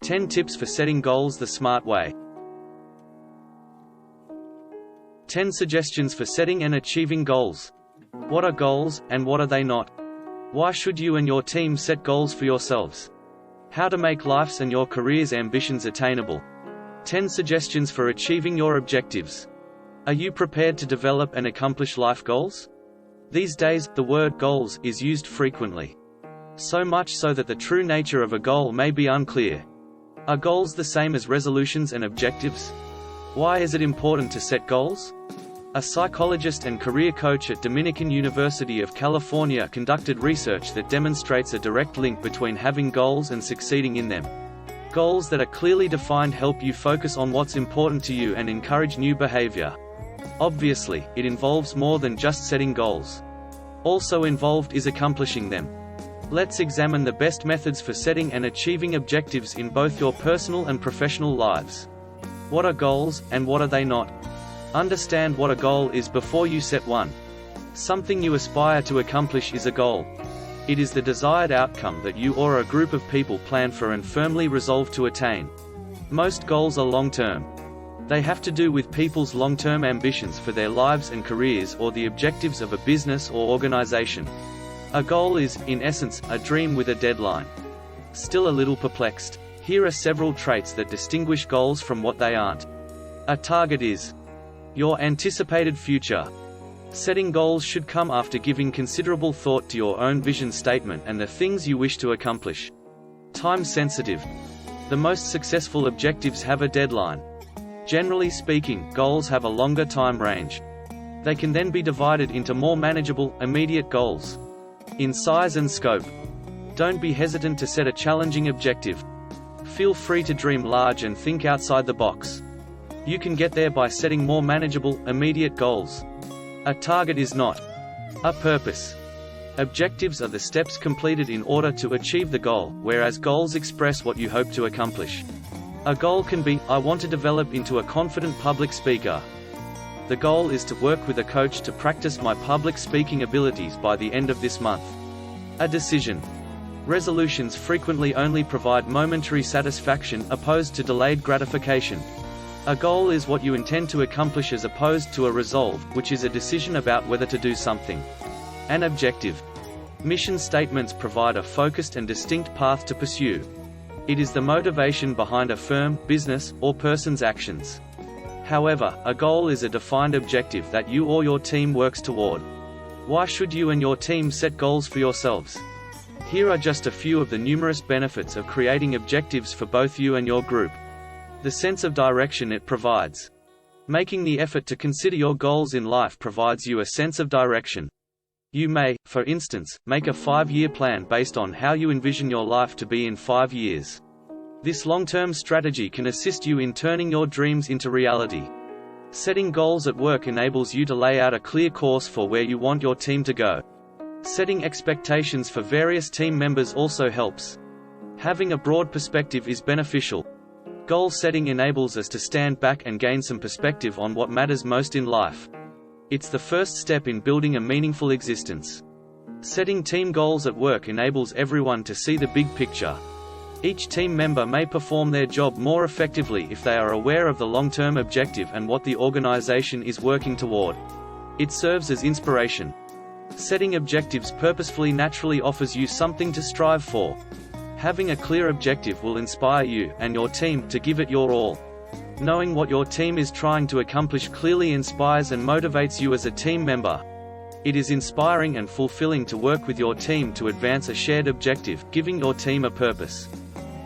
10 tips for setting goals the smart way. 10 suggestions for setting and achieving goals. What are goals, and what are they not? Why should you and your team set goals for yourselves? How to make life's and your career's ambitions attainable. 10 suggestions for achieving your objectives. Are you prepared to develop and accomplish life goals? These days, the word goals is used frequently. So much so that the true nature of a goal may be unclear. Are goals the same as resolutions and objectives? Why is it important to set goals? A psychologist and career coach at Dominican University of California conducted research that demonstrates a direct link between having goals and succeeding in them. Goals that are clearly defined help you focus on what's important to you and encourage new behavior. Obviously, it involves more than just setting goals. Also involved is accomplishing them. Let's examine the best methods for setting and achieving objectives in both your personal and professional lives. What are goals, and what are they not? Understand what a goal is before you set one. Something you aspire to accomplish is a goal. It is the desired outcome that you or a group of people plan for and firmly resolve to attain. Most goals are long-term. They have to do with people's long-term ambitions for their lives and careers or the objectives of a business or organization. A goal is, in essence, a dream with a deadline. Still a little perplexed? Here are several traits that distinguish goals from what they aren't. A target is your anticipated future. Setting goals should come after giving considerable thought to your own vision statement and the things you wish to accomplish. Time sensitive. The most successful objectives have a deadline. Generally speaking, goals have a longer time range. They can then be divided into more manageable, immediate goals. In size and scope. Don't be hesitant to set a challenging objective. Feel free to dream large and think outside the box. You can get there by setting more manageable, immediate goals. A target is not a purpose. Objectives are the steps completed in order to achieve the goal, whereas goals express what you hope to accomplish. A goal can be, I want to develop into a confident public speaker. The goal is to work with a coach to practice my public speaking abilities by the end of this month. A decision. Resolutions frequently only provide momentary satisfaction opposed to delayed gratification. A goal is what you intend to accomplish as opposed to a resolve, which is a decision about whether to do something. An objective. Mission statements provide a focused and distinct path to pursue. It is the motivation behind a firm, business, or person's actions. However, a goal is a defined objective that you or your team works toward. Why should you and your team set goals for yourselves? Here are just a few of the numerous benefits of creating objectives for both you and your group. The sense of direction it provides. Making the effort to consider your goals in life provides you a sense of direction. You may, for instance, make a 5-year plan based on how you envision your life to be in 5 years. This long-term strategy can assist you in turning your dreams into reality. Setting goals at work enables you to lay out a clear course for where you want your team to go. Setting expectations for various team members also helps. Having a broad perspective is beneficial. Goal setting enables us to stand back and gain some perspective on what matters most in life. It's the first step in building a meaningful existence. Setting team goals at work enables everyone to see the big picture. Each team member may perform their job more effectively if they are aware of the long-term objective and what the organization is working toward. It serves as inspiration. Setting objectives purposefully naturally offers you something to strive for. Having a clear objective will inspire you and your team to give it your all. Knowing what your team is trying to accomplish clearly inspires and motivates you as a team member. It is inspiring and fulfilling to work with your team to advance a shared objective, giving your team a purpose.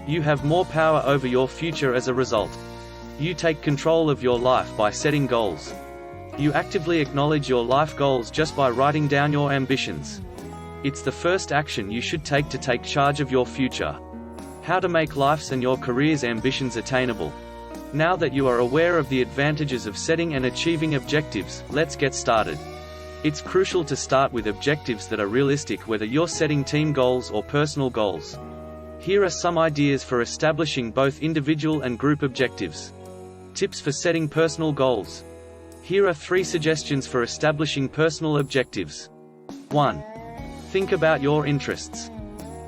You have more power over your future as a result. You take control of your life by setting goals. You actively acknowledge your life goals just by writing down your ambitions. It's the first action you should take to take charge of your future. How to make life's and your career's ambitions attainable. Now that you are aware of the advantages of setting and achieving objectives, let's get started. It's crucial to start with objectives that are realistic whether you're setting team goals or personal goals. Here are some ideas for establishing both individual and group objectives. Tips for setting personal goals. Here are 3 suggestions for establishing personal objectives. 1. Think about your interests.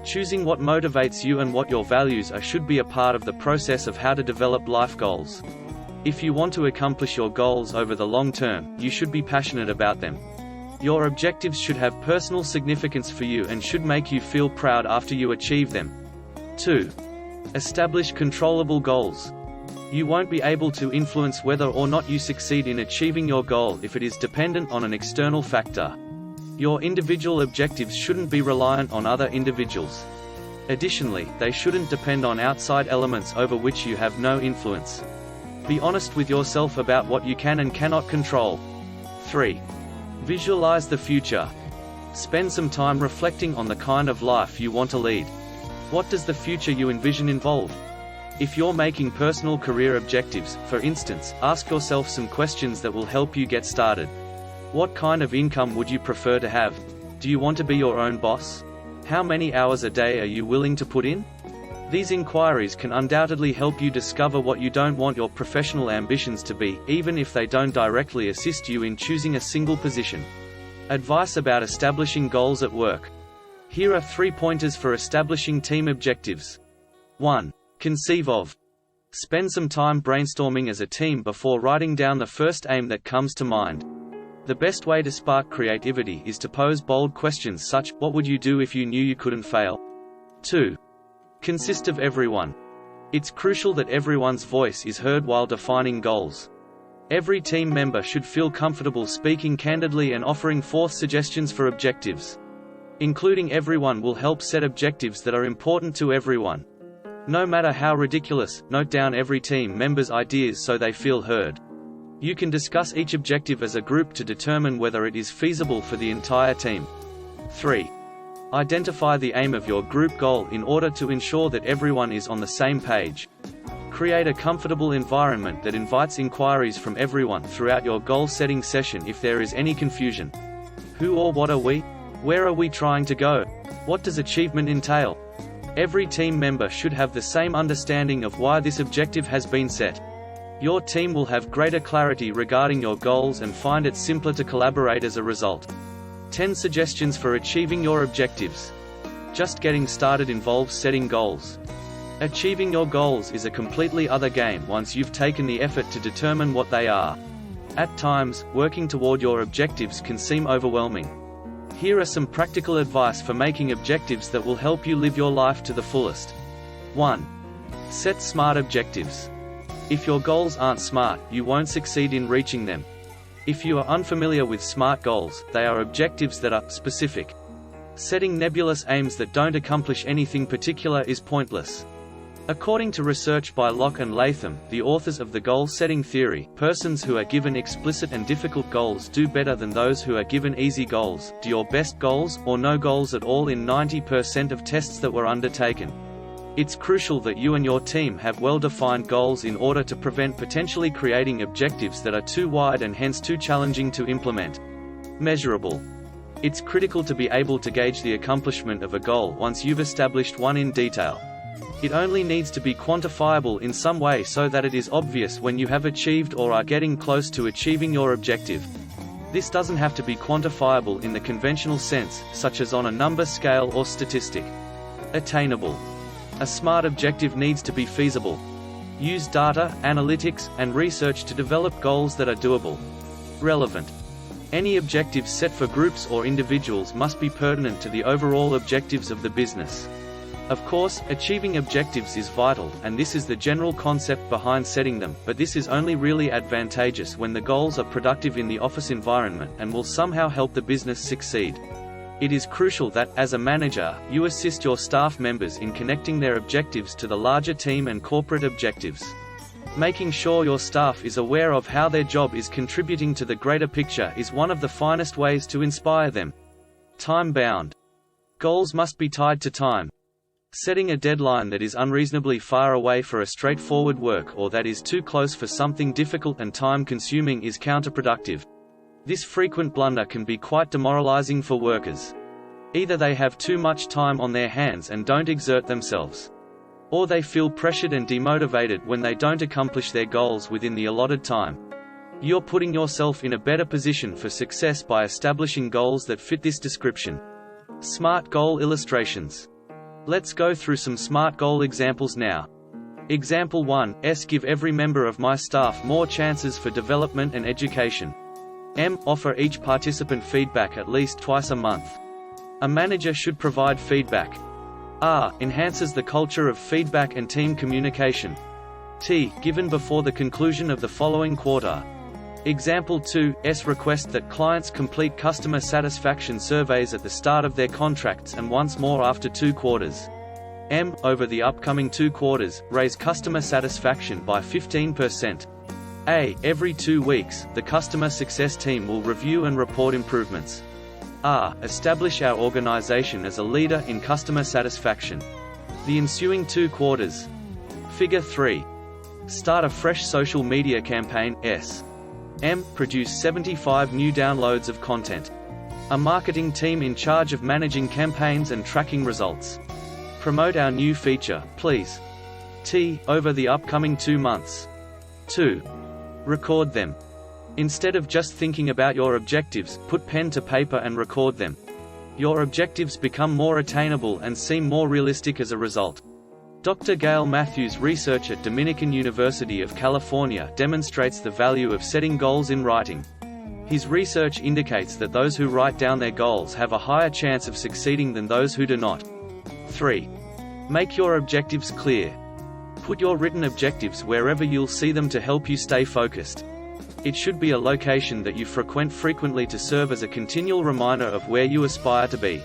Choosing what motivates you and what your values are should be a part of the process of how to develop life goals. If you want to accomplish your goals over the long term, you should be passionate about them. Your objectives should have personal significance for you and should make you feel proud after you achieve them. 2. Establish controllable goals. You won't be able to influence whether or not you succeed in achieving your goal if it is dependent on an external factor. Your individual objectives shouldn't be reliant on other individuals. Additionally, they shouldn't depend on outside elements over which you have no influence. Be honest with yourself about what you can and cannot control. 3. Visualize the future. Spend some time reflecting on the kind of life you want to lead. What does the future you envision involve? If you're making personal career objectives, for instance, ask yourself some questions that will help you get started. What kind of income would you prefer to have? Do you want to be your own boss? How many hours a day are you willing to put in? These inquiries can undoubtedly help you discover what you don't want your professional ambitions to be, even if they don't directly assist you in choosing a single position. Advice about establishing goals at work. Here are 3 pointers for establishing team objectives. 1. Conceive of. Spend some time brainstorming as a team before writing down the first aim that comes to mind. The best way to spark creativity is to pose bold questions such, what would you do if you knew you couldn't fail? 2. Consist of everyone. It's crucial that everyone's voice is heard while defining goals. Every team member should feel comfortable speaking candidly and offering forth suggestions for objectives. Including everyone will help set objectives that are important to everyone. No matter how ridiculous, note down every team member's ideas so they feel heard. You can discuss each objective as a group to determine whether it is feasible for the entire team. 3. Identify the aim of your group goal in order to ensure that everyone is on the same page. Create a comfortable environment that invites inquiries from everyone throughout your goal-setting session if there is any confusion. Who or what are we? Where are we trying to go? What does achievement entail? Every team member should have the same understanding of why this objective has been set. Your team will have greater clarity regarding your goals and find it simpler to collaborate as a result. 10 suggestions for achieving your objectives. Just getting started involves setting goals. Achieving your goals is a completely other game once you've taken the effort to determine what they are. At times, working toward your objectives can seem overwhelming. Here are some practical advice for making objectives that will help you live your life to the fullest. 1. Set smart objectives. If your goals aren't smart, you won't succeed in reaching them. If you are unfamiliar with SMART goals, they are objectives that are specific. Setting nebulous aims that don't accomplish anything particular is pointless. According to research by Locke and Latham, the authors of the goal-setting theory, persons who are given explicit and difficult goals do better than those who are given easy goals. Do your best goals, or no goals at all in 90% of tests that were undertaken. It's crucial that you and your team have well-defined goals in order to prevent potentially creating objectives that are too wide and hence too challenging to implement. Measurable. It's critical to be able to gauge the accomplishment of a goal once you've established one in detail. It only needs to be quantifiable in some way so that it is obvious when you have achieved or are getting close to achieving your objective. This doesn't have to be quantifiable in the conventional sense, such as on a number scale or statistic. Attainable. A SMART objective needs to be feasible. Use data, analytics, and research to develop goals that are doable. Relevant. Any objectives set for groups or individuals must be pertinent to the overall objectives of the business. Of course, achieving objectives is vital, and this is the general concept behind setting them, but this is only really advantageous when the goals are productive in the office environment and will somehow help the business succeed. It is crucial that, as a manager, you assist your staff members in connecting their objectives to the larger team and corporate objectives. Making sure your staff is aware of how their job is contributing to the greater picture is one of the finest ways to inspire them. Time-bound. Goals must be tied to time. Setting a deadline that is unreasonably far away for a straightforward work or that is too close for something difficult and time-consuming is counterproductive. This frequent blunder can be quite demoralizing for workers. Either they have too much time on their hands and don't exert themselves, or they feel pressured and demotivated when they don't accomplish their goals within the allotted time. You're putting yourself in a better position for success by establishing goals that fit this description. SMART goal illustrations. Let's go through some SMART goal examples now. Example 1, give every member of my staff more chances for development and education. Offer each participant feedback at least twice a month. A manager should provide feedback. Enhances the culture of feedback and team communication. Given before the conclusion of the following quarter. Example 2, request that clients complete customer satisfaction surveys at the start of their contracts and once more after 2 quarters. Over the upcoming 2 quarters, raise customer satisfaction by 15%. Every 2 weeks, the customer success team will review and report improvements. Establish our organization as a leader in customer satisfaction. The ensuing 2 quarters. Figure 3. Start a fresh social media campaign. Produce 75 new downloads of content. A marketing team in charge of managing campaigns and tracking results. Promote our new feature, please. Over the upcoming 2 months. 2. Record them. Instead of just thinking about your objectives, put pen to paper and record them. Your objectives become more attainable and seem more realistic as a result. Dr. Gail Matthews' research at Dominican University of California demonstrates the value of setting goals in writing. His research indicates that those who write down their goals have a higher chance of succeeding than those who do not. 3. Make your objectives clear. Put your written objectives wherever you'll see them to help you stay focused. It should be a location that you frequent frequently to serve as a continual reminder of where you aspire to be.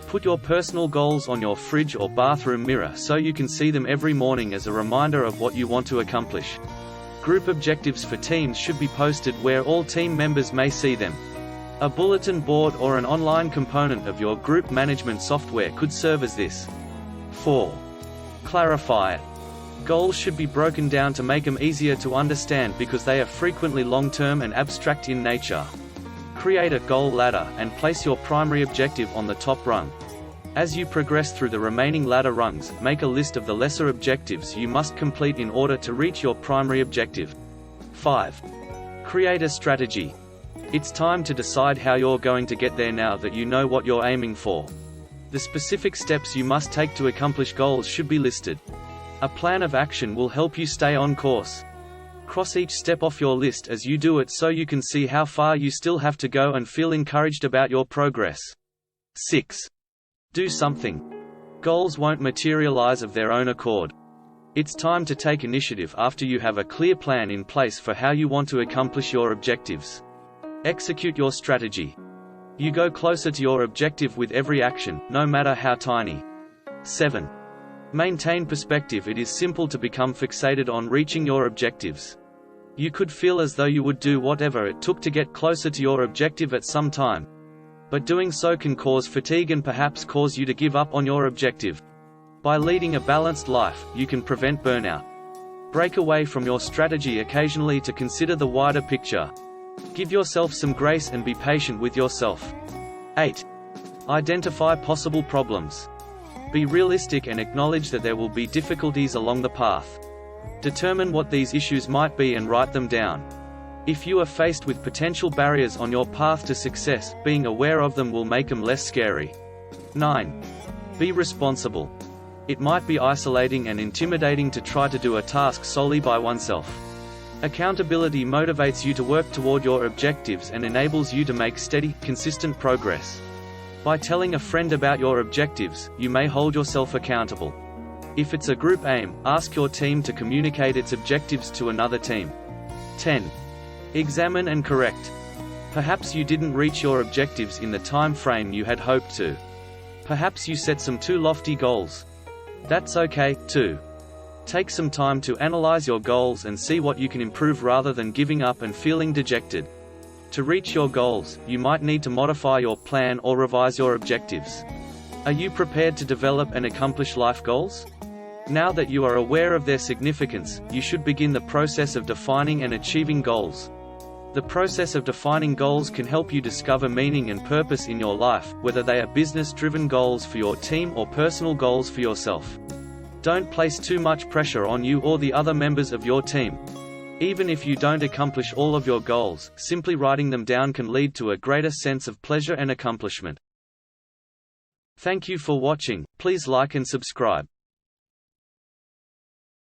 Put your personal goals on your fridge or bathroom mirror so you can see them every morning as a reminder of what you want to accomplish. Group objectives for teams should be posted where all team members may see them. A bulletin board or an online component of your group management software could serve as this. 4. Clarify it. Goals should be broken down to make them easier to understand because they are frequently long-term and abstract in nature. Create a goal ladder, and place your primary objective on the top rung. As you progress through the remaining ladder rungs, make a list of the lesser objectives you must complete in order to reach your primary objective. 5. Create a strategy. It's time to decide how you're going to get there now that you know what you're aiming for. The specific steps you must take to accomplish goals should be listed. A plan of action will help you stay on course. Cross each step off your list as you do it so you can see how far you still have to go and feel encouraged about your progress. 6. Do something. Goals won't materialize of their own accord. It's time to take initiative after you have a clear plan in place for how you want to accomplish your objectives. Execute your strategy. You go closer to your objective with every action, no matter how tiny. 7. Maintain perspective. It is simple to become fixated on reaching your objectives. You could feel as though you would do whatever it took to get closer to your objective at some time. But doing so can cause fatigue and perhaps cause you to give up on your objective. By leading a balanced life, you can prevent burnout. Break away from your strategy occasionally to consider the wider picture. Give yourself some grace and be patient with yourself. 8. Identify possible problems. Be realistic and acknowledge that there will be difficulties along the path. Determine what these issues might be and write them down. If you are faced with potential barriers on your path to success, being aware of them will make them less scary. 9. Be responsible. It might be isolating and intimidating to try to do a task solely by oneself. Accountability motivates you to work toward your objectives and enables you to make steady, consistent progress. By telling a friend about your objectives, you may hold yourself accountable. If it's a group aim, ask your team to communicate its objectives to another team. 10. Examine and correct. Perhaps you didn't reach your objectives in the time frame you had hoped to. Perhaps you set some too lofty goals. That's okay, too. Take some time to analyze your goals and see what you can improve rather than giving up and feeling dejected. To reach your goals, you might need to modify your plan or revise your objectives. Are you prepared to develop and accomplish life goals? Now that you are aware of their significance, you should begin the process of defining and achieving goals. The process of defining goals can help you discover meaning and purpose in your life, whether they are business-driven goals for your team or personal goals for yourself. Don't place too much pressure on you or the other members of your team. Even if you don't accomplish all of your goals, simply writing them down can lead to a greater sense of pleasure and accomplishment. Thank you for watching. Please like and subscribe.